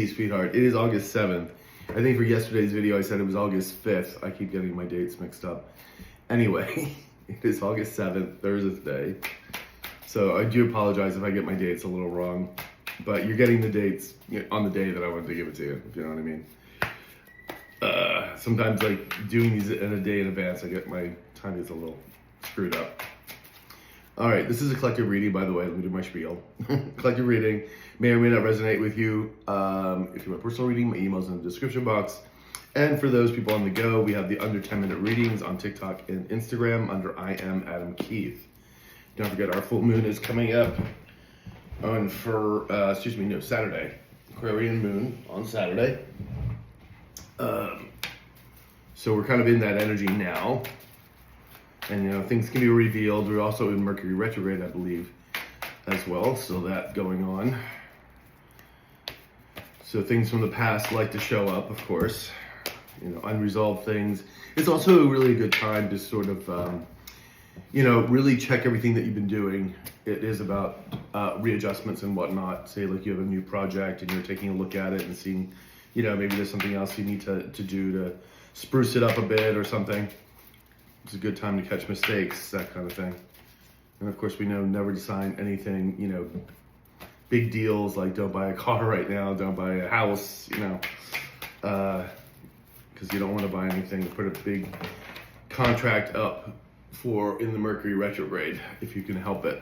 Hey, sweetheart. It is August 7th. I think for yesterday's video, I said it was August 5th. I keep getting my dates mixed up. Anyway, it is August 7th, Thursday. So I do apologize if I get my dates a little wrong. But you're getting the dates on the day that I wanted to give it to you, if you know what I mean. Sometimes, like, doing these in a day in advance, I get my time gets a little screwed up. All right, this is a collective reading, by the way. Let me do my spiel. Collective reading may or may not resonate with you. If you want a personal reading, my email's in the description box. And for those people on the go, we have the under 10-minute readings on TikTok and Instagram under I am Adam Keith. Don't forget, our full moon is coming up on Saturday. Aquarian moon on Saturday. So we're kind of in that energy now. And, things can be revealed. We're also in Mercury retrograde, I believe, as well. So that going on. So things from the past like to show up, of course. Unresolved things. It's also really a good time to sort of, really check everything that you've been doing. It is about readjustments and whatnot. Say, like, you have a new project and you're taking a look at it and seeing, maybe there's something else you need to do to spruce it up a bit or something. It's a good time to catch mistakes, that kind of thing. And of course, we know never to sign anything, big deals like don't buy a car right now, don't buy a house, because you don't want to buy anything, put a big contract up for in the Mercury retrograde if you can help it.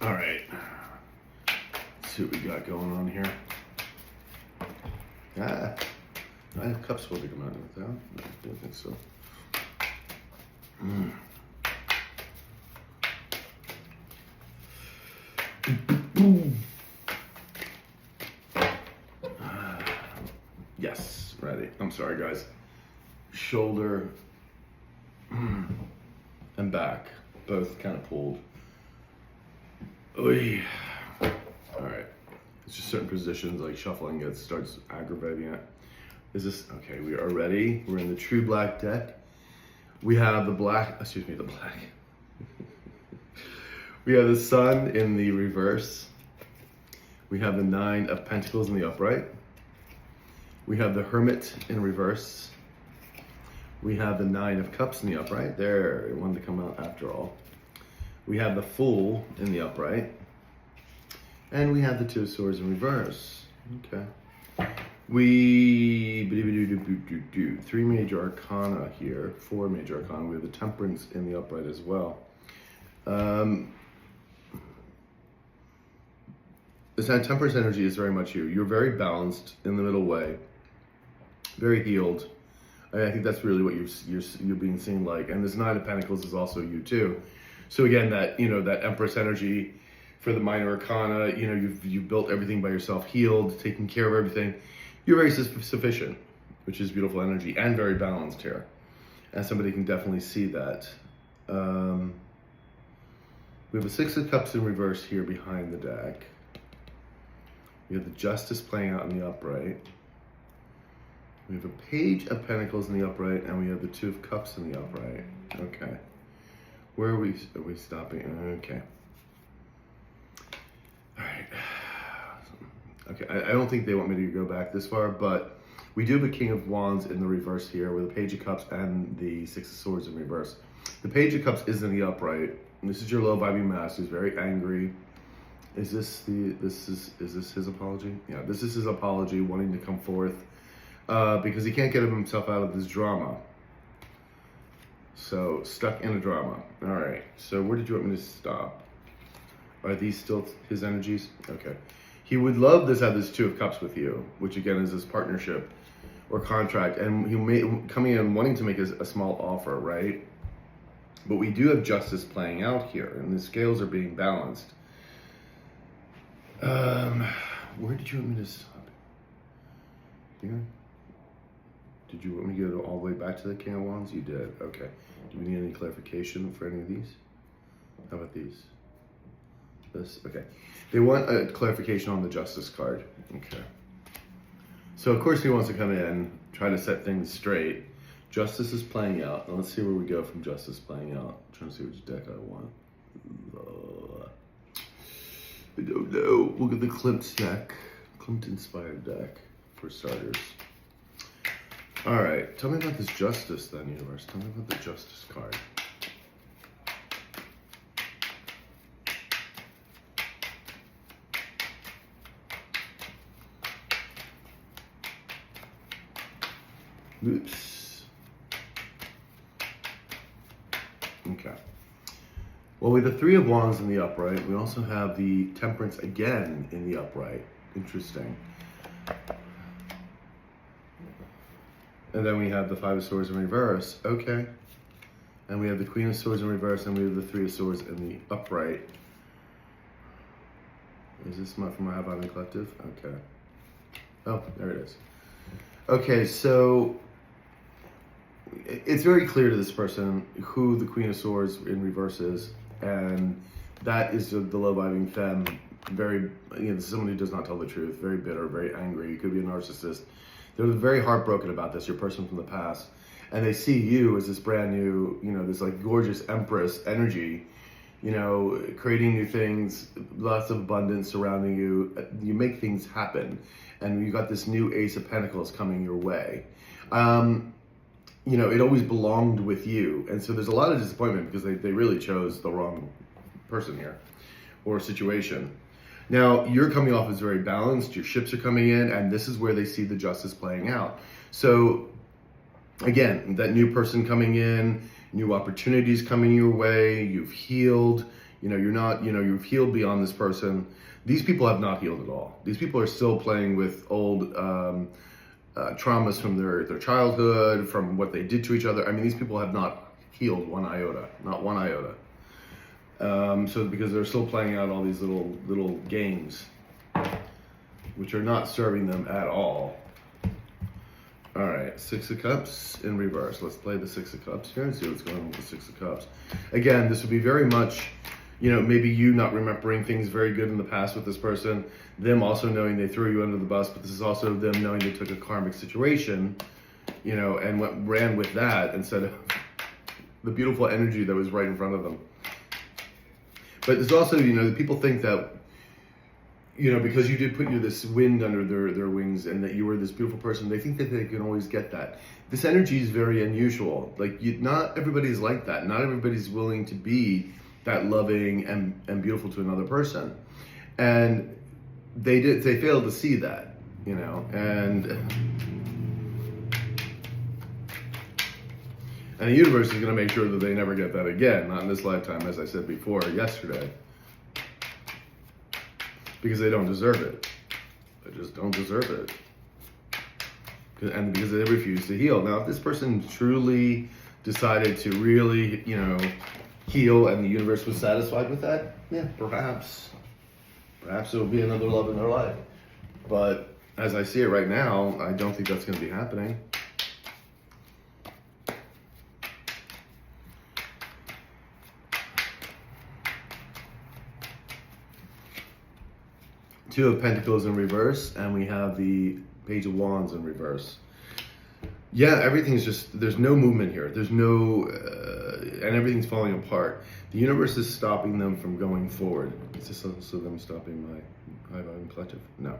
All right, let's see what we got going on here. Nine of Cups will come out with that. I don't think so. Yes, ready. I'm sorry, guys. Shoulder and back, both kind of pulled. Oy. All right. It's just certain positions, like shuffling starts aggravating it. Is this okay? We are ready. We're in the True Black deck. We have the black. We have the Sun in the reverse. We have the Nine of Pentacles in the upright. We have the Hermit in reverse. We have the Nine of Cups in the upright. There, it wanted to come out after all. We have the Fool in the upright. And we have the Two of Swords in reverse. Okay. We three major arcana here, four major arcana. We have the Temperance in the upright as well. This Temperance energy is very much you. You're very balanced in the middle way, very healed. I think that's really what you're being seen like. And this Nine of Pentacles is also you too. So again, that that Empress energy for the minor arcana. You've built everything by yourself, healed, taking care of everything. You're very sufficient, which is beautiful energy, and very balanced here. And somebody can definitely see that. We have a Six of Cups in reverse here behind the deck. We have the Justice playing out in the upright. We have a Page of Pentacles in the upright, and we have the Two of Cups in the upright. Okay. Where are we stopping? Okay. All right. Okay, I don't think they want me to go back this far, but we do have a King of Wands in the reverse here with a Page of Cups and the Six of Swords in reverse. The Page of Cups is in the upright. And this is your low vibing master who's very angry. Is this his apology? Yeah, this is his apology, wanting to come forth because he can't get himself out of this drama. So, stuck in a drama. All right, so where did you want me to stop? Are these still his energies? Okay. He would love to have this Two of Cups with you, which again is his partnership or contract. And he may coming in wanting to make a small offer, right? But we do have Justice playing out here, and the scales are being balanced. Where did you want me to stop? Here? Did you want me to go all the way back to the King of Wands? You did. Okay. Do we need any clarification for any of these? How about these? This? Okay. They want a clarification on the Justice card. Okay. So, of course, he wants to come in, try to set things straight. Justice is playing out. Now, let's see where we go from Justice playing out. I'm trying to see which deck I want. I don't know. Look at the Eclipse deck. Klimt-inspired deck, for starters. All right, tell me about this Justice then, universe. Tell me about the Justice card. Oops. Okay. Well, with the Three of Wands in the upright, we also have the Temperance again in the upright. Interesting. And then we have the Five of Swords in reverse. Okay. And we have the Queen of Swords in reverse, and we have the Three of Swords in the upright. Is this from my High Vibing Collective? Okay. Oh, there it is. Okay, so it's very clear to this person who the Queen of Swords in reverse is, and that is the low-vibing femme. Very, this is someone who does not tell the truth, very bitter, very angry. You could be a narcissist. They're very heartbroken about this, your person from the past. And they see you as this brand new, this like gorgeous empress energy, creating new things, lots of abundance surrounding you. You make things happen. And you got this new Ace of Pentacles coming your way. It always belonged with you. And so there's a lot of disappointment because they really chose the wrong person here or situation. Now, you're coming off as very balanced, your ships are coming in, and this is where they see the Justice playing out. So, again, that new person coming in, new opportunities coming your way, you've healed, you've healed beyond this person. These people have not healed at all. These people are still playing with old traumas from their childhood, from what they did to each other. I mean, these people have not healed one iota, not one iota. So because they're still playing out all these little games, which are not serving them at all. All right, Six of Cups in reverse. Let's play the Six of Cups here and see what's going on with the Six of Cups. Again, this would be very much, maybe you not remembering things very good in the past with this person, them also knowing they threw you under the bus, but this is also them knowing they took a karmic situation, and ran with that instead of the beautiful energy that was right in front of them. But there's also, people think that, because you did put this wind under their wings and that you were this beautiful person, they think that they can always get that. This energy is very unusual. Like, not everybody's like that. Not everybody's willing to be that loving and beautiful to another person. And they failed to see that, And the universe is going to make sure that they never get that again, not in this lifetime, as I said before, yesterday. Because they don't deserve it. They just don't deserve it. And because they refuse to heal. Now, if this person truly decided to really, heal and the universe was satisfied with that, yeah, perhaps. Perhaps there will be another love in their life. But as I see it right now, I don't think that's going to be happening. Two of Pentacles in reverse, and we have the Page of Wands in reverse. Yeah, everything's just, there's no movement here. There's no, and everything's falling apart. The universe is stopping them from going forward. Is this also them stopping my High Vibing Collective? No.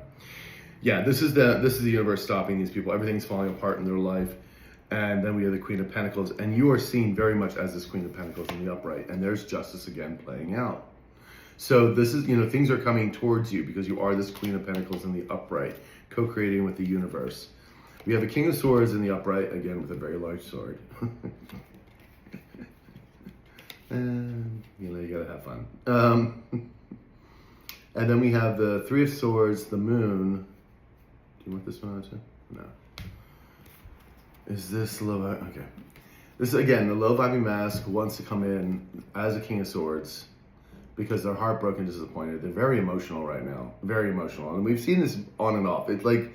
Yeah, this is the universe stopping these people. Everything's falling apart in their life. And then we have the Queen of Pentacles, and you are seen very much as this Queen of Pentacles in the upright. And there's Justice again playing out. So this is, things are coming towards you because you are this Queen of Pentacles in the upright, co-creating with the universe. We have a King of Swords in the upright, again with a very large sword. And, you gotta have fun. And then we have the Three of Swords, the Moon. Do you want this one also? No. Is this low? Okay. This, again, the low vibing mask wants to come in as a King of Swords, because they're heartbroken, disappointed. They're very emotional right now, very emotional. And we've seen this on and off. It's like,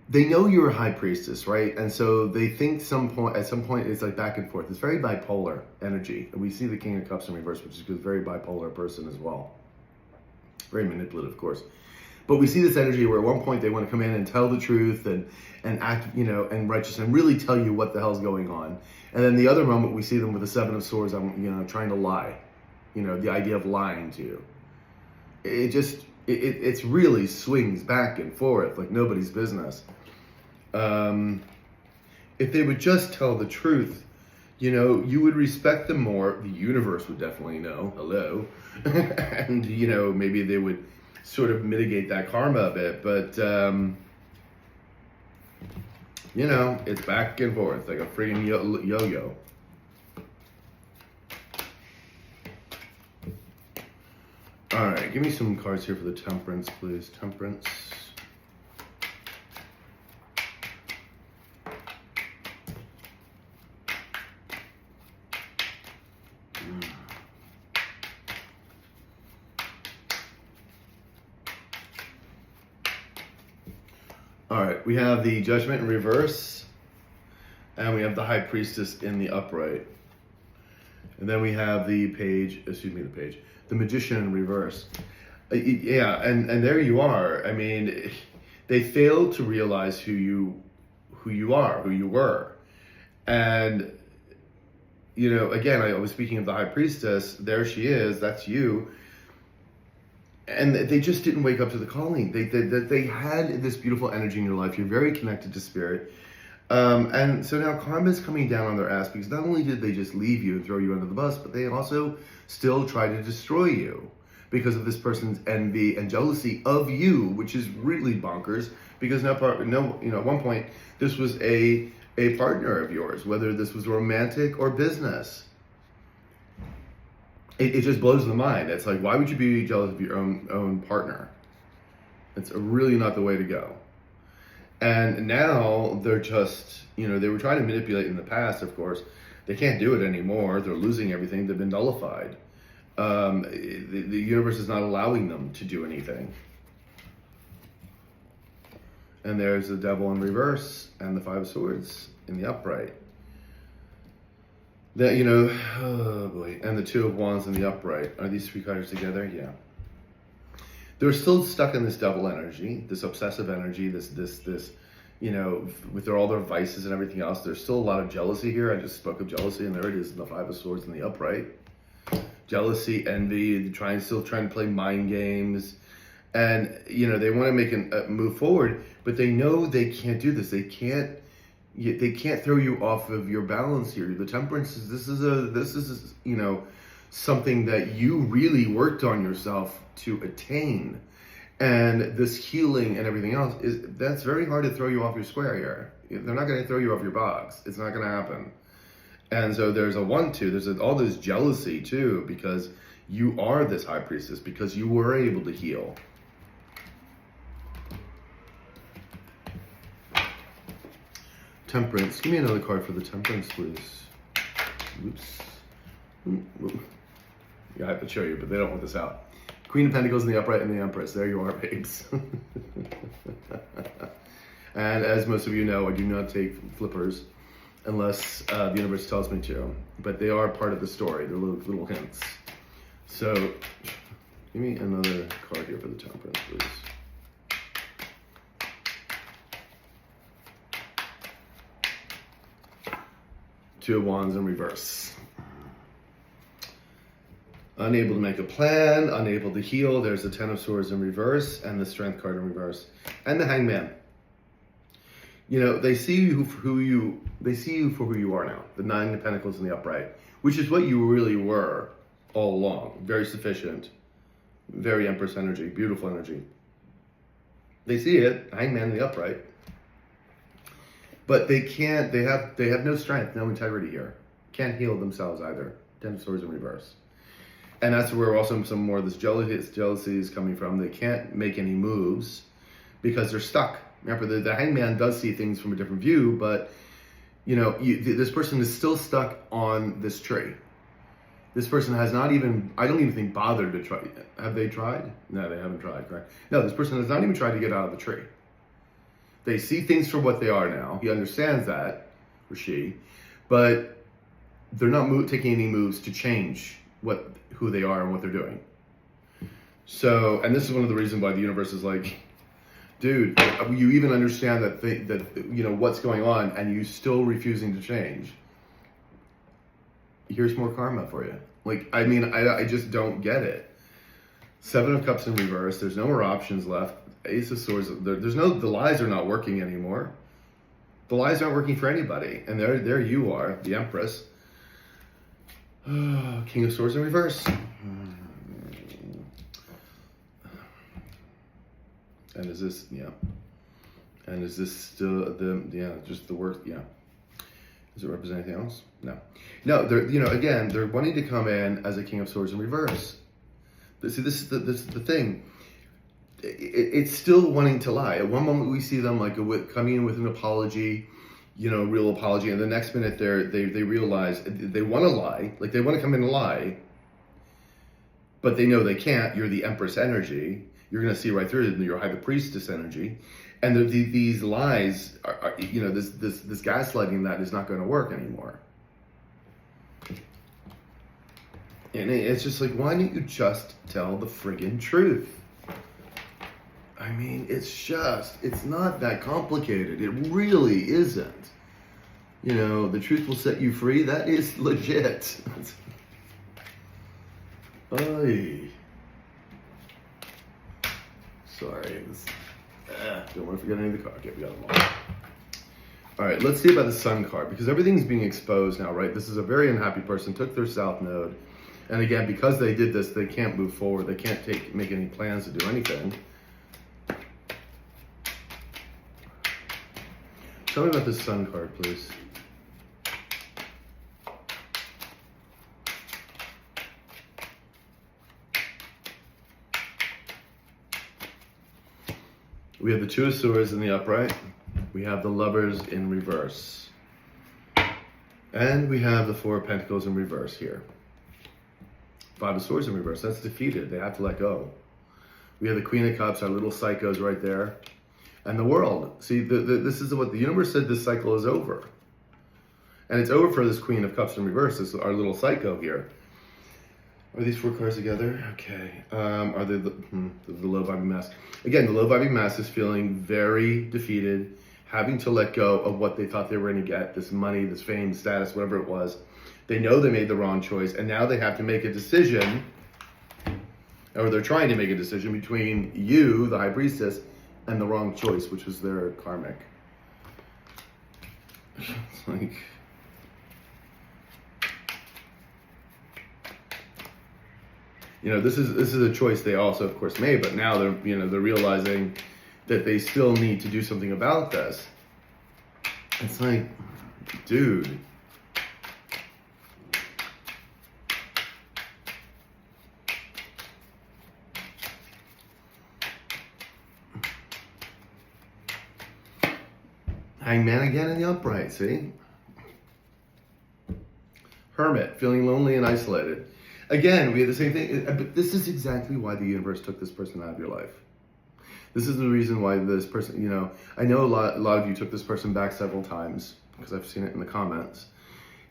they know you're a high priestess, right? And so they think at some point, it's like back and forth. It's very bipolar energy. And we see the King of Cups in reverse, which is a very bipolar person as well. Very manipulative, of course. But we see this energy where at one point they want to come in and tell the truth and act, and righteous and really tell you what the hell's going on. And then the other moment we see them with the Seven of Swords, trying to lie. The idea of lying to you. It just, it's really swings back and forth like nobody's business. If they would just tell the truth, you know, you would respect them more. The universe would definitely know, hello. And, you know, maybe they would sort of mitigate that karma a bit. But, you know, it's back and forth like a freaking yo-yo. All right, give me some cards here for the Temperance, please. Temperance. All right, we have the Judgment in reverse, and we have the High Priestess in the upright. And then we have the the Magician in reverse. Yeah, and there you are. I mean, they failed to realize who you were. And, you know, again, I was speaking of the High Priestess. There she is, that's you. And they just didn't wake up to the calling. They had this beautiful energy in your life. You're very connected to spirit. And so now karma is coming down on their ass because not only did they just leave you and throw you under the bus, but they also still try to destroy you because of this person's envy and jealousy of you, which is really bonkers. Because at one point this was a partner of yours, whether this was romantic or business. It just blows the mind. It's like, why would you be jealous of your own partner? It's really not the way to go. And now they're just, you know, they were trying to manipulate in the past, of course. They can't do it anymore. They're losing everything. They've been nullified. The universe is not allowing them to do anything. And there's the Devil in reverse and the Five of Swords in the upright. That, you know, oh boy, and the Two of Wands in the upright. Are these three cards together? Yeah. They're still stuck in this double energy, this obsessive energy, this, you know, with all their vices and everything else. There's still a lot of jealousy here. I just spoke of jealousy, and there it is, the Five of Swords in the upright. Jealousy, envy, still trying to play mind games. And, you know, they want to make a move forward, but they know they can't do this. They can't throw you off of your balance here. The Temperance is this is you know, something that you really worked on yourself to attain, and this healing and everything else that's very hard to throw you off your square here. They're not going to throw you off your box. It's not going to happen. And so there's there's all this jealousy too, because you are this High Priestess, because you were able to heal. Temperance. Give me another card for the Temperance, please. Oops. Yeah, I have to show you, but they don't want this out. Queen of Pentacles in the upright and the Empress. There you are, babes. And as most of you know, I do not take flippers unless the universe tells me to. But they are part of the story. They're little hints. So, give me another card here for the Temperance, please. Two of Wands in reverse. Unable to make a plan, unable to heal. There's the Ten of Swords in reverse and the Strength card in reverse. And the Hangman. You know, they see you for who you are now. The Nine of Pentacles in the upright, which is what you really were all along. Very sufficient, very Empress energy, beautiful energy. They see it, Hangman in the upright. But they can't, they have no strength, no integrity here. Can't heal themselves either. Ten of Swords in reverse. And that's where also some more of this jealousy is coming from. They can't make any moves because they're stuck. Remember, the Hangman does see things from a different view, but, you know, this person is still stuck on this tree. This person has not even, I don't even think, bothered to try. Have they tried? No, they haven't tried, correct? No, this person has not even tried to get out of the tree. They see things for what they are now. He understands that, or she, but they're not taking any moves to change who they are and what they're doing. So, and this is one of the reasons why the universe is like, dude, you even understand that you know what's going on, and you still refusing to change. Here's more karma for you. Like, I mean, I just don't get it. Seven of Cups in reverse. There's no more options left. Ace of Swords. There's no. The lies are not working anymore. The lies aren't working for anybody. And there you are, the Empress. King of Swords in reverse. And is this, yeah. And is this still just the worst, yeah. Does it represent anything else? No. No, again, they're wanting to come in as a King of Swords in reverse. But see, this is the thing. It's still wanting to lie. At one moment we see them like coming in with an apology, real apology, and the next minute they realize they want to lie, like they want to come in and lie, but they know they can't. You're the Empress energy. You're going to see right through it. You're High Priestess energy, and these lies are this gaslighting that is not going to work anymore. And it's just like, why don't you just tell the friggin' truth? I mean, it's not that complicated. It really isn't. The truth will set you free. That is legit. Oy. Sorry. Don't want to forget any of the cards. Okay, we got them all. All right, let's see about the Sun card, because everything's being exposed now, right? This is a very unhappy person, took their South Node. And again, because they did this, they can't move forward. They can't make any plans to do anything. Tell me about this Sun card, please. We have the Two of Swords in the upright. We have the Lovers in reverse. And we have the Four of Pentacles in reverse here. Five of Swords in reverse. That's defeated. They have to let go. We have the Queen of Cups, our little psychos right there. And the World. See, this is what the universe said, this cycle is over. And it's over for this Queen of Cups in reverse, this our little psycho here. Are these four cards together? Okay. Are they the low vibing mass? Again, the low vibing mass is feeling very defeated, having to let go of what they thought they were going to get, this money, this fame, status, whatever it was. They know they made the wrong choice, and now they have to make a decision, or they're trying to make a decision between you, the High Priestess, and the wrong choice, which was their karmic. It's like, this is a choice they also, of course, made, but now they're realizing that they still need to do something about this. It's like, dude. Hangman again in the upright, see? Hermit, feeling lonely and isolated. Again, we have the same thing, but this is exactly why the universe took this person out of your life. This is the reason why this person, I know a lot of you took this person back several times, because I've seen it in the comments,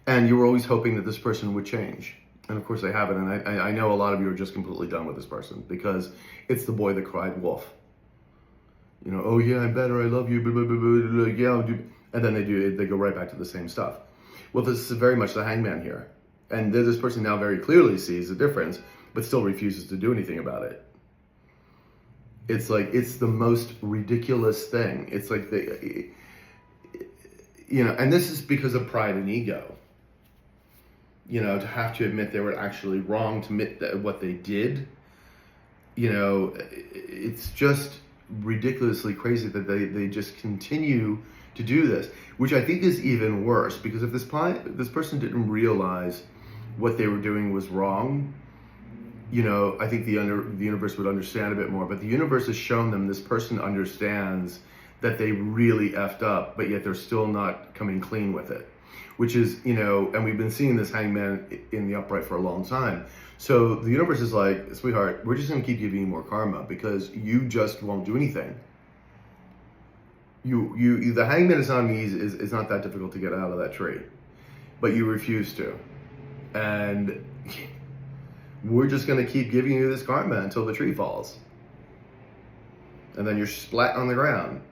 and you were always hoping that this person would change. And of course they haven't, and I know a lot of you are just completely done with this person, because it's the boy that cried wolf. Oh yeah, I'm better, I love you, blah, blah, blah, blah, blah, yeah, I'll do. And then they go right back to the same stuff. Well, this is very much the Hangman here. And this person now very clearly sees the difference, but still refuses to do anything about it. It's like, it's the most ridiculous thing. It's like, and this is because of pride and ego. To have to admit they were actually wrong, to admit that what they did, it's just ridiculously crazy that they just continue to do this, which I think is even worse, because if this person didn't realize what they were doing was wrong, I think the universe would understand a bit more. But the universe has shown them this person understands that they really effed up, but yet they're still not coming clean with it, which is, and we've been seeing this Hangman in the upright for a long time. So the universe is like, sweetheart, we're just going to keep giving you more karma because you just won't do anything. The Hangman is is not that difficult to get out of that tree, but you refuse to. And we're just going to keep giving you this karma until the tree falls. And then you're splat on the ground.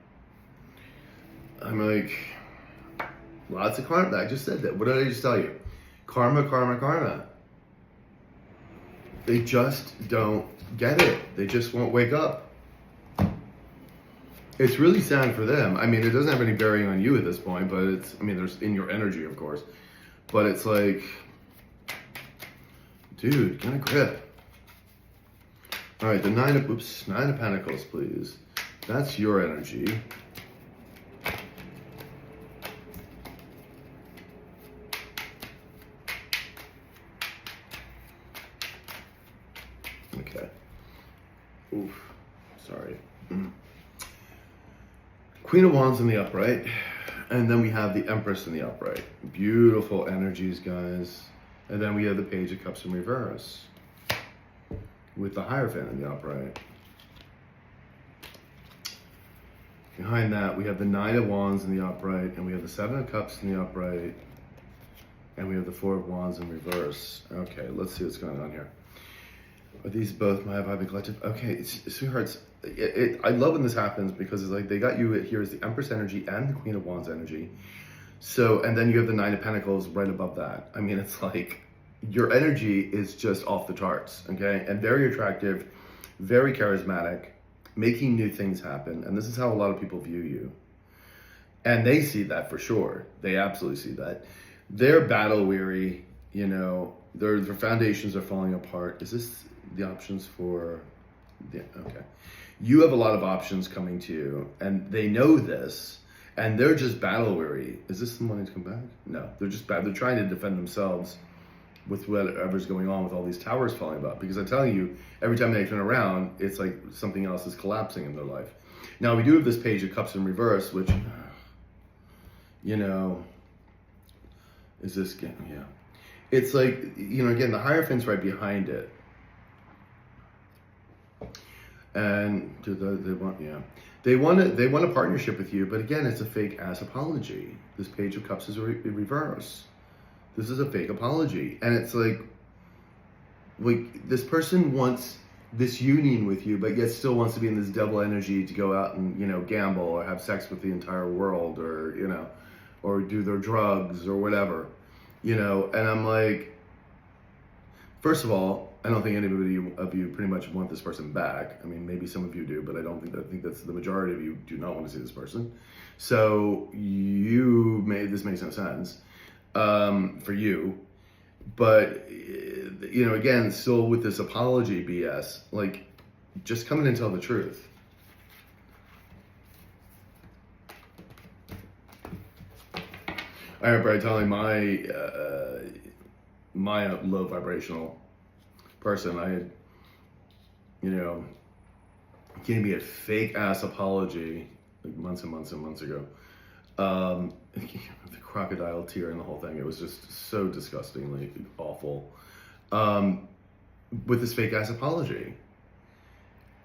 I'm like, lots of karma. I just said that. What did I just tell you? Karma, karma, karma. They just don't get it. They just won't wake up. It's really sad for them. I mean, it doesn't have any bearing on you at this point, but it's, I mean, there's in your energy, of course. But it's like, dude, get a grip. All right, the Nine of Pentacles, please. That's your energy. Okay. Oof. Sorry. Queen of Wands in the upright. And then we have the Empress in the upright. Beautiful energies, guys. And then we have the Page of Cups in reverse. With the Hierophant in the upright. Behind that, we have the Nine of Wands in the upright. And we have the Seven of Cups in the upright. And we have the Four of Wands in reverse. Okay, let's see what's going on here. Are these both my vibe collective? Okay, sweethearts, I love when this happens because it's like they got you here as the Empress energy and the Queen of Wands energy. So, and then you have the Nine of Pentacles right above that. I mean, it's like your energy is just off the charts, okay? And very attractive, very charismatic, making new things happen. And this is how a lot of people view you. And they see that for sure. They absolutely see that. They're battle weary, you know, their foundations are falling apart. Is this the options for, yeah, okay. You have a lot of options coming to you and they know this and they're just battle weary. Is this someone who's come back? No, they're just bad. They're trying to defend themselves with whatever's going on with all these towers falling about. Because I'm telling you, every time they turn around, it's like something else is collapsing in their life. Now we do have this Page of Cups in reverse, which, you know, is this, yeah. It's like, you know, again, the Hierophant's right behind it. And do they want, yeah. They want a partnership with you, but again, it's a fake ass apology. This Page of Cups is in reverse. This is a fake apology. And it's like this person wants this union with you, but yet still wants to be in this devil energy to go out and, you know, gamble or have sex with the entire world or, you know, or do their drugs or whatever, you know. And I'm like, first of all, I don't think anybody of you pretty much want this person back. I mean, maybe some of you do, but I think that's the majority of you do not want to see this person. So this makes no sense for you. But, you know, again, still with this apology BS, like, just come in and tell the truth. I remember telling my low vibrational person, I had, you know, gave me a fake ass apology like months and months and months ago. The crocodile tear and the whole thing, it was just so disgustingly awful. With this fake ass apology.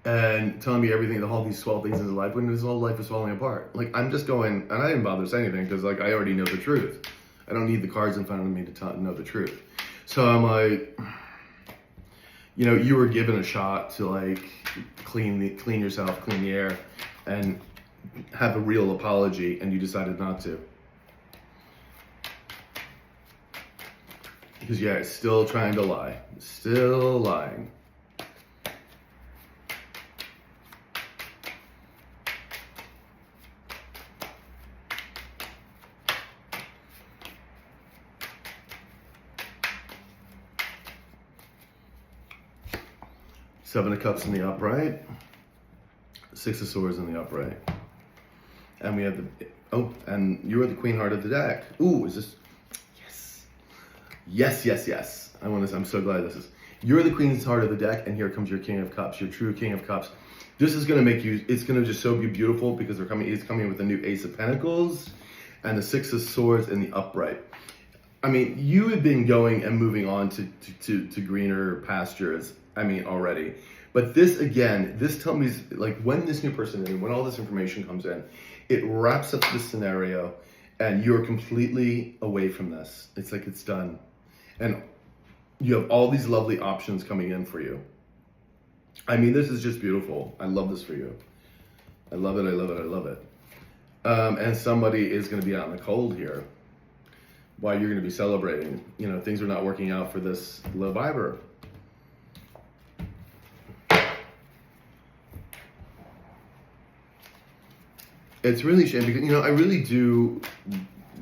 And telling me everything, all these swell things in his life when his whole life is falling apart. Like, I'm just going, and I didn't bother saying anything because, like, I already know the truth. I don't need the cards in front of me to know the truth. So I'm like, you know, you were given a shot to, like, clean yourself, clean the air, and have a real apology, and you decided not to. Because, yeah, it's still trying to lie. Still lying. Seven of Cups in the upright. Six of Swords in the upright. And we have and you are the Queen Heart of the deck. Ooh, is this, yes. I'm so glad this is. You're the Queen's Heart of the deck, and here comes your King of Cups, your true King of Cups. This is gonna make you, it's gonna just so be beautiful because he's coming with a new Ace of Pentacles and the Six of Swords in the upright. I mean, you have been going and moving on to greener pastures, I mean, already. But this, again, this tells me, like, when this new person in, when all this information comes in, it wraps up this scenario and you're completely away from this. It's like it's done. And you have all these lovely options coming in for you. I mean, this is just beautiful. I love this for you. I love it, I love it, I love it. And somebody is going to be out in the cold here while you're going to be celebrating. You know, things are not working out for this low viber. It's really a shame because, I really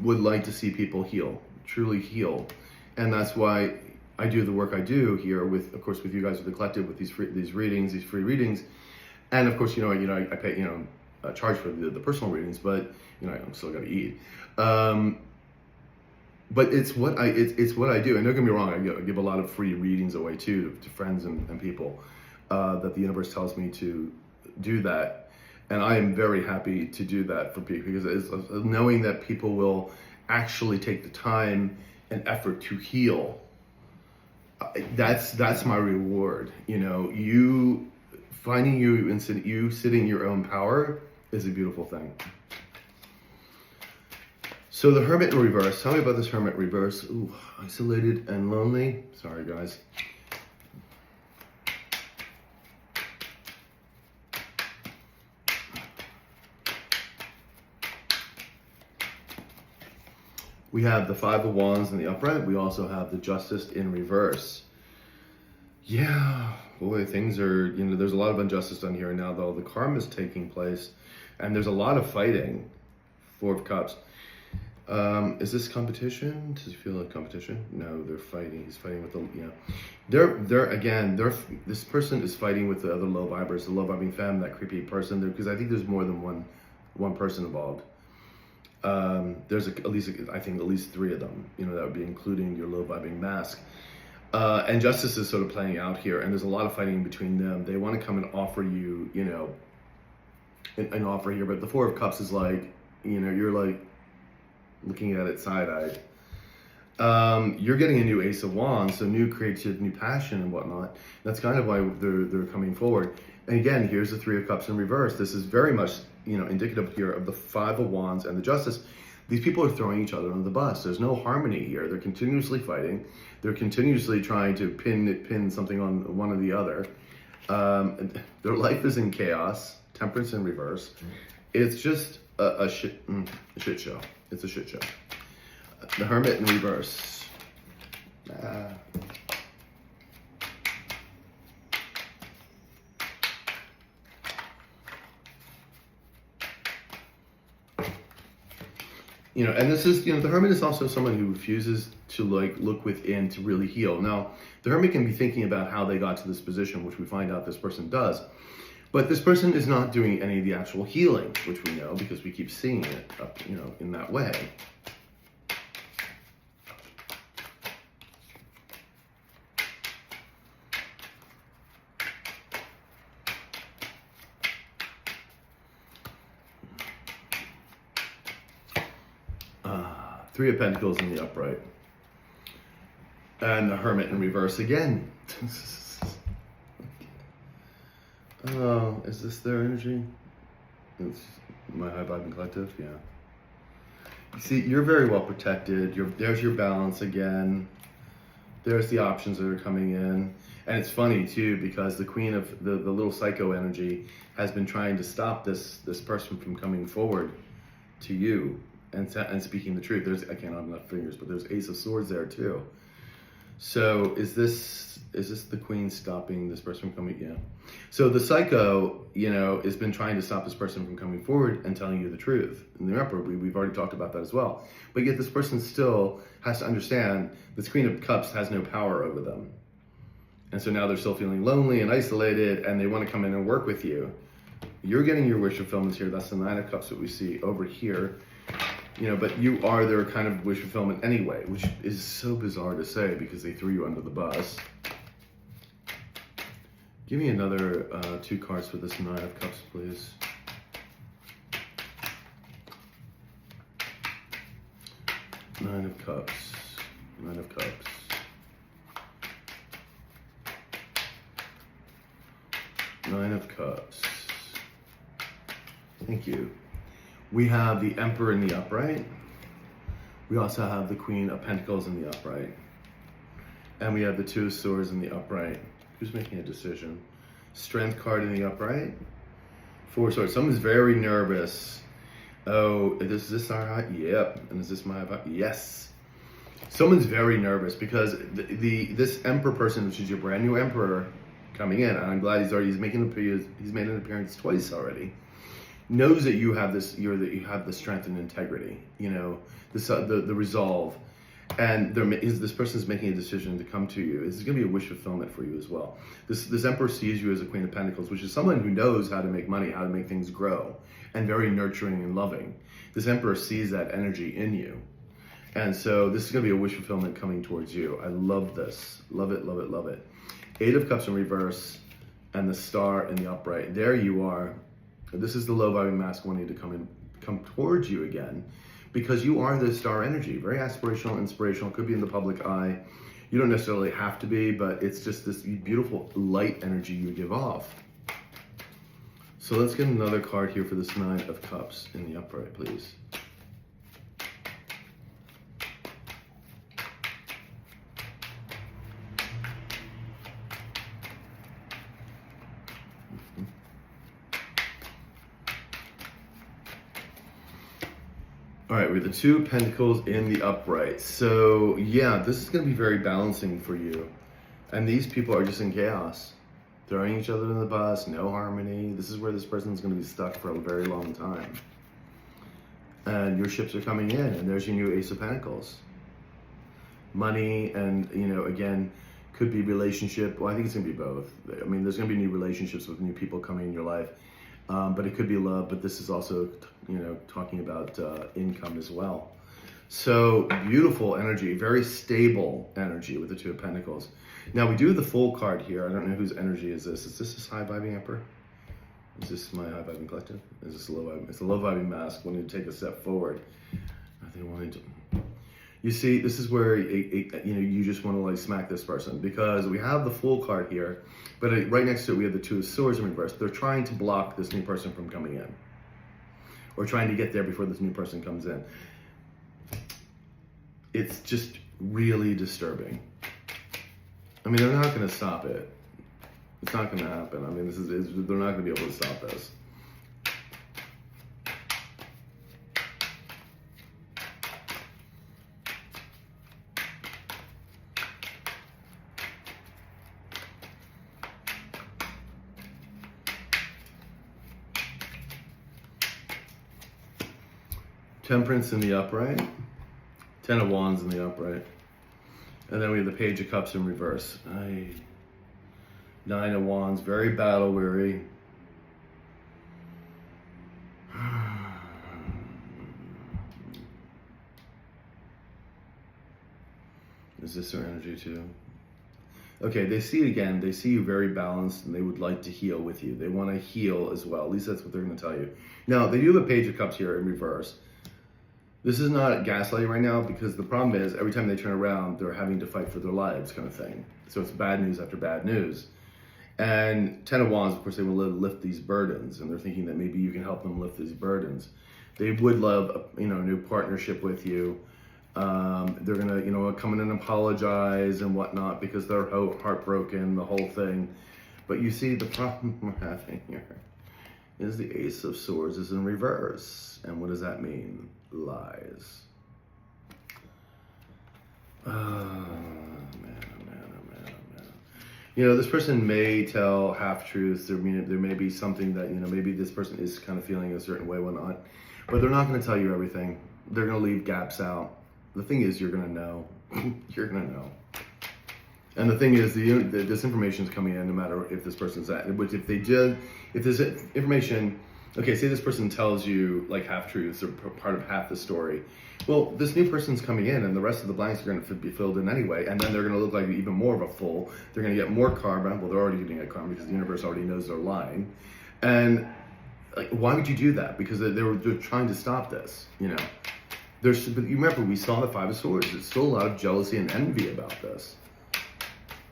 would like to see people heal, truly heal. And that's why I do the work I do here with, of course, with you guys with the collective, with these free readings. And of course, I pay, charge for the personal readings, but, I'm still got to eat. But it's what I do. And don't get me wrong, I give a lot of free readings away too to friends and people that the universe tells me to do that. And I am very happy to do that for people because it's knowing that people will actually take the time and effort to heal. That's my reward. You finding you sitting in your own power is a beautiful thing. So the Hermit in reverse. Tell me about this Hermit reverse. Ooh, isolated and lonely. Sorry, guys. We have the Five of Wands in the upright. We also have the Justice in reverse. Yeah, boy, things are, there's a lot of injustice done here now, though. The karma is taking place, and there's a lot of fighting. Four of Cups. Is this competition? Does it feel like competition? No, they're fighting. He's fighting with this person is fighting with the other low vibers, the low vibing femme, that creepy person there, because I think there's more than one person involved. There's at least three of them, that would be including your low vibing mask. And justice is sort of playing out here, and there's a lot of fighting between them. They want to come and offer you, an offer here, but the Four of Cups is like, you're like looking at it side-eyed. You're getting a new Ace of Wands, so new creative, new passion and whatnot. That's kind of why they're coming forward. And again, here's the Three of Cups in reverse. This is very much, indicative here of the Five of Wands and the Justice. These people are throwing each other on the bus. There's no harmony here. They're continuously fighting. They're continuously trying to pin something on one or the other. Their life is in chaos. Temperance in reverse. It's just a shit show. It's a shit show. The Hermit in reverse. And this is, the Hermit is also someone who refuses to look within to really heal. Now, the Hermit can be thinking about how they got to this position, which we find out this person does. But this person is not doing any of the actual healing, which we know because we keep seeing it, in that way. Three of Pentacles in the upright. And the Hermit in reverse again. Oh, is this their energy? It's my high vibing collective, yeah. You see, you're very well protected. There's your balance again. There's the options that are coming in. And it's funny too, because the Queen of the little psycho energy has been trying to stop this person from coming forward to you and speaking the truth. I can't have enough fingers, but there's Ace of Swords there too. So is this the Queen stopping this person from coming? Yeah. So the psycho, has been trying to stop this person from coming forward and telling you the truth. And remember, we've already talked about that as well. But yet this person still has to understand this Queen of Cups has no power over them. And so now they're still feeling lonely and isolated, and they want to come in and work with you. You're getting your wish fulfillments here. That's the Nine of Cups that we see over here. But you are their kind of wish fulfillment anyway, which is so bizarre to say because they threw you under the bus. Give me another 2 cards for this Nine of Cups, please. Nine of Cups. Nine of Cups. Nine of Cups. Thank you. We have the Emperor in the upright. We also have the Queen of Pentacles in the upright. And we have the Two of Swords in the upright. Who's making a decision? Strength card in the upright. Four of Swords. Someone's very nervous. Oh, is this our high? Yep. And is this my high? Yes. Someone's very nervous because this Emperor person, which is your brand new Emperor coming in, and I'm glad he's made an appearance twice already. knows that you have this, that you have the strength and integrity, the resolve. And this person is making a decision to come to you. This is going to be a wish fulfillment for you as well. This Emperor sees you as a Queen of Pentacles, which is someone who knows how to make money, how to make things grow, and very nurturing and loving. This Emperor sees that energy in you. And so this is going to be a wish fulfillment coming towards you. I love this. Love it, love it, love it. 8 of Cups in reverse and the Star in the upright. There you are. This is the low vibing mask wanting to come towards you again, because you are the star energy, very aspirational, inspirational, could be in the public eye. You don't necessarily have to be, but it's just this beautiful light energy you give off. So let's get another card here for this 9 of Cups in the upright, please. All right, we have the 2 of Pentacles in the upright. So yeah, this is going to be very balancing for you. And these people are just in chaos, throwing each other in the bus, no harmony. This is where this person's going to be stuck for a very long time. And your ships are coming in, and there's your new Ace of Pentacles. Money and, again, could be relationship. Well, I think it's going to be both. I mean, there's going to be new relationships with new people coming in your life. But it could be love, but this is also, talking about income as well. So beautiful energy, very stable energy with the 2 of Pentacles. Now we do have the Fool card here. I don't know whose energy is this. Is this high vibing Emperor? Is this my high vibing collective? Is this a low vibing? It's a low vibing mask wanting to take a step forward. I think wanting to. You see, this is where you just want to like smack this person, because we have the Fool card here, but right next to it we have the 2 of Swords in reverse. They're trying to block this new person from coming in, or trying to get there before this new person comes in. It's just really disturbing. I mean, they're not going to stop it. It's not going to happen. I mean, they're not going to be able to stop this. Temperance in the upright, 10 of Wands in the upright, and then we have the Page of Cups in reverse. 9 of Wands, very battle weary. Is this their energy too? Okay, they see again, they see you very balanced, and they would like to heal with you. They want to heal as well. At least that's what they're going to tell you. Now, they do have a Page of Cups here in reverse. This is not gaslighting right now, because the problem is every time they turn around, they're having to fight for their lives kind of thing. So it's bad news after bad news. And 10 of Wands, of course, they will lift these burdens, and they're thinking that maybe you can help them lift these burdens. They would love a new partnership with you. They're gonna come in and apologize and whatnot, because they're heartbroken, the whole thing. But you see, the problem we're having here is the Ace of Swords is in reverse. And what does that mean? Lies. Oh, man, oh, man, oh, man, oh, man. This person may tell half-truths. There may be something that, maybe this person is kind of feeling a certain way, whatnot. But they're not going to tell you everything. They're going to leave gaps out. The thing is, you're going to know. You're going to know. And the thing is, this information is coming in no matter if this person's at. Which if this information, okay, say this person tells you like half-truths or part of half the story. Well, this new person's coming in, and the rest of the blanks are going to be filled in anyway, and then they're going to look like even more of a fool. They're going to get more karma. Well, they're already going to get karma because the universe already knows they're lying. And why would you do that? Because they're trying to stop this, But you remember, we saw the 5 of Swords. There's still a lot of jealousy and envy about this.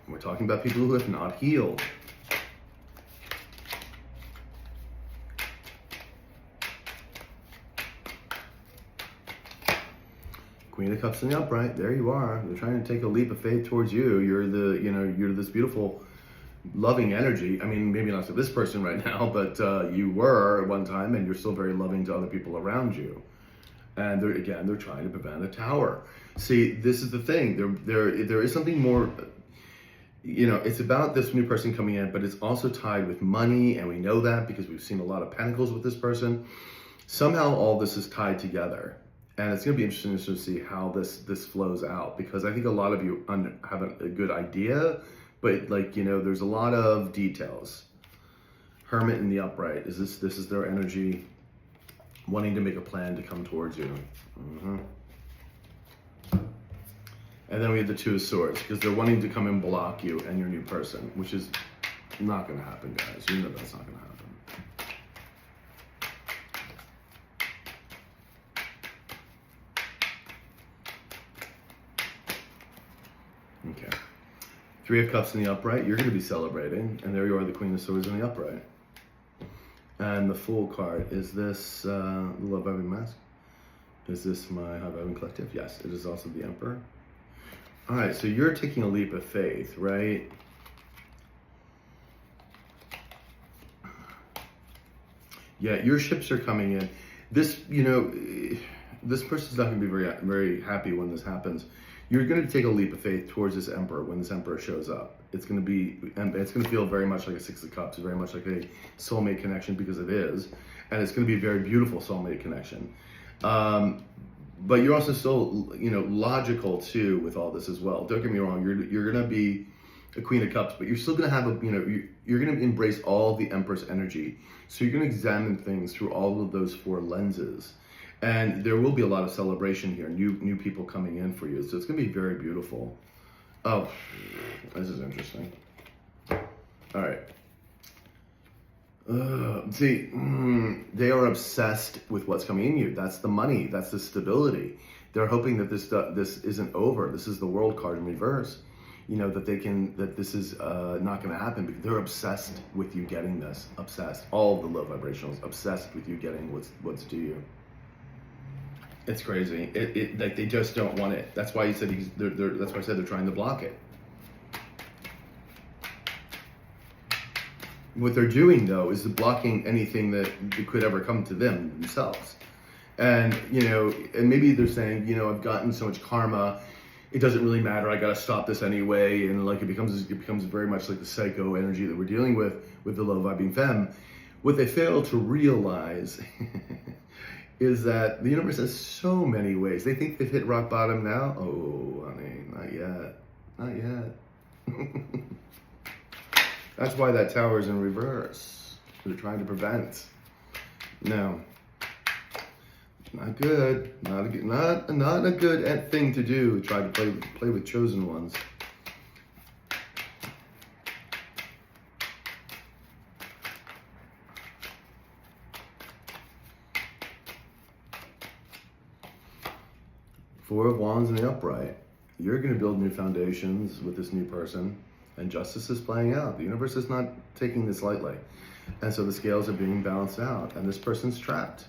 And we're talking about people who have not healed. Queen of Cups in the upright. There you are. They're trying to take a leap of faith towards you. You're you're this beautiful, loving energy. I mean, maybe not to this person right now, but you were at one time, and you're still very loving to other people around you. And they're trying to prevent a tower. See, this is the thing. There is something more. it's about this new person coming in, but it's also tied with money, and we know that because we've seen a lot of pentacles with this person. Somehow all this is tied together, and it's going to be interesting to see how this flows out, because I think a lot of you have a good idea, but there's a lot of details. Hermit in the upright, this is their energy, wanting to make a plan to come towards you. And then we have the Two of Swords, because they're wanting to come and block you and your new person, which is not going to happen, guys. You know that's not going to happen. Okay. Three of Cups in the upright, you're going to be celebrating, and there you are, the Queen of Swords in the upright. And the Fool card, is this the Love Vibing Mask? Is this my High Vibing Collective? Yes, it is also the Emperor. All right, so you're taking a leap of faith, right? Yeah, your ships are coming in. This, this person's not going to be very, very happy when this happens. You're going to take a leap of faith towards this Emperor when this Emperor shows up. It's going to feel very much like a Six of Cups, very much like a soulmate connection, because it is, and it's going to be a very beautiful soulmate connection. But you're also still, logical too with all this as well. Don't get me wrong. You're going to be a Queen of Cups, but you're still going to have you're going to embrace all the Empress energy. So you're going to examine things through all of those four lenses. And there will be a lot of celebration here, new people coming in for you. So it's going to be very beautiful. Oh, this is interesting. All right. They are obsessed with what's coming in you. That's the money. That's the stability. They're hoping that this isn't over. This is the World card in reverse. That this is not going to happen, because they're obsessed with you getting this. Obsessed. All of the low vibrationals obsessed with you getting what's due you. It's crazy. Like they just don't want it. That's why you said that's why I said they're trying to block it. What they're doing though is blocking anything that could ever come to them themselves. And and maybe they're saying, I've gotten so much karma, it doesn't really matter. I got to stop this anyway. And it becomes very much like the psycho energy that we're dealing with the low vibing femme. What they fail to realize is that the universe has so many ways. They think they've hit rock bottom now. Oh, honey, not yet. Not yet. That's why that tower is in reverse. They're trying to prevent. No. Not good. Not a good thing to do. Try to play with chosen ones. Four of Wands in the upright. You're going to build new foundations with this new person, and justice is playing out. The universe is not taking this lightly. And so the scales are being balanced out, and this person's trapped.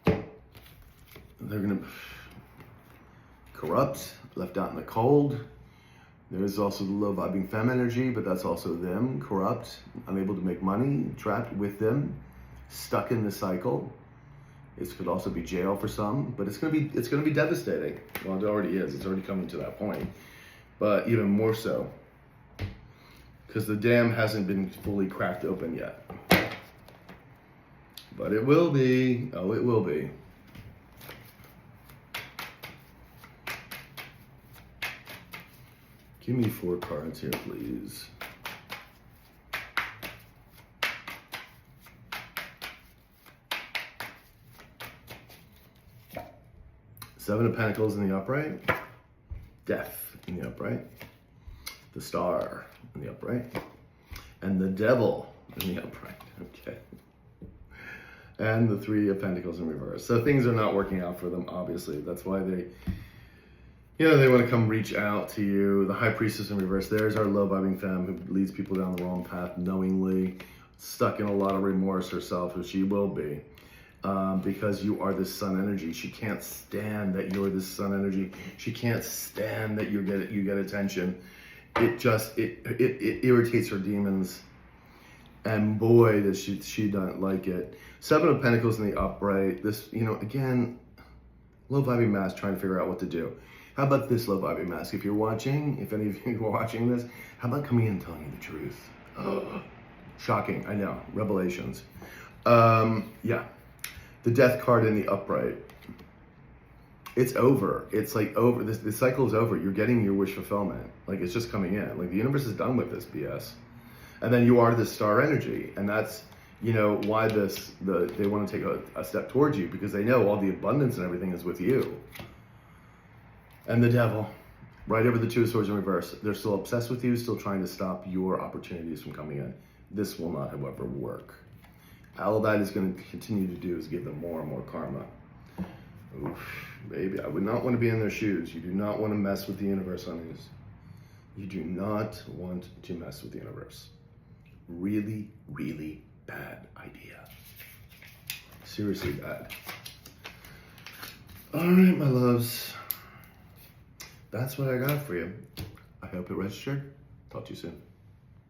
They're going to corrupt, left out in the cold. There's also the low vibing femme energy, but that's also them, corrupt, unable to make money, trapped with them, stuck in the cycle. It could also be jail for some, but it's gonna be devastating. Well, it already is. It's already coming to that point, but even more so, because the dam hasn't been fully cracked open yet. But it will be. Oh, it will be. Give me 4 cards here, please. Seven of Pentacles in the upright, Death in the upright, the Star in the upright, and the Devil in the upright. Okay. And the Three of Pentacles in reverse. So things are not working out for them, obviously. That's why they want to come reach out to you. The High Priestess in reverse. There's our low vibing femme who leads people down the wrong path knowingly, stuck in a lot of remorse herself, who she will be. Because you are this sun energy. She can't stand that you're this sun energy. She can't stand that you get attention. It irritates her demons. And boy, does she doesn't like it. Seven of Pentacles in the upright. This, again, low vibing mass trying to figure out what to do. How about this low vibing mask? If you're watching, if any of you are watching this, how about coming in and telling you the truth? Oh, shocking, I know, revelations. Yeah, the death card in the upright. It's over. It's like over. This cycle is over. You're getting your wish fulfillment. Like it's just coming in. Like the universe is done with this BS. And then you are this star energy, and that's why they want to take a step towards you, because they know all the abundance and everything is with you. And the devil, right over the Two of Swords in reverse. They're still obsessed with you, still trying to stop your opportunities from coming in. This will not, however, work. All that is going to continue to do is give them more and more karma. Oof, baby, I would not want to be in their shoes. You do not want to mess with the universe, honeys. You do not want to mess with the universe. Really, really bad idea. Seriously bad. All right, my loves. That's what I got for you. I hope it registered. Talk to you soon.